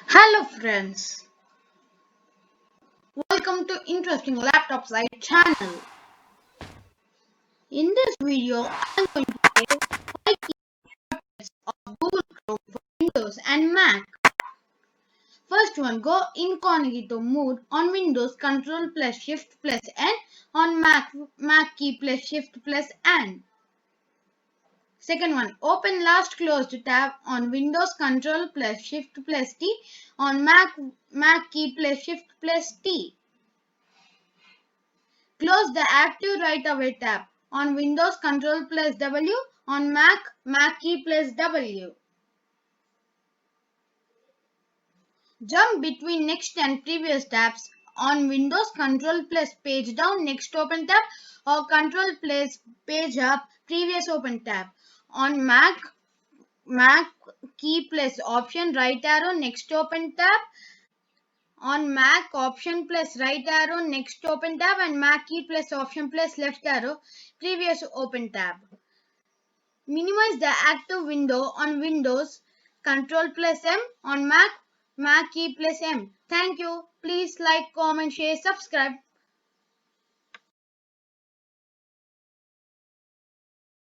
Hello friends, welcome to Interesting Laptop Site channel. In this video, I'm going to say 5 keywords of Google Chrome for Windows and Mac. First one, go incognito mode on Windows, Control plus Shift plus N, on Mac key plus Shift plus N. Second one, open last closed tab on Windows, Control plus Shift plus T, on Mac key plus Shift plus T. Close the Active Right Away tab on Windows, Control plus W, on Mac key plus W. Jump between next and previous tabs on Windows, Control plus page down, next open tab, or Control plus page up, previous open tab. On Mac key plus option right arrow, next open tab. On Mac, option plus right arrow, next open tab, and Mac key plus option plus left arrow, previous open tab. Minimize the active window on Windows, Control plus M, on Mac key plus M. Thank you. Please like, comment, share, subscribe.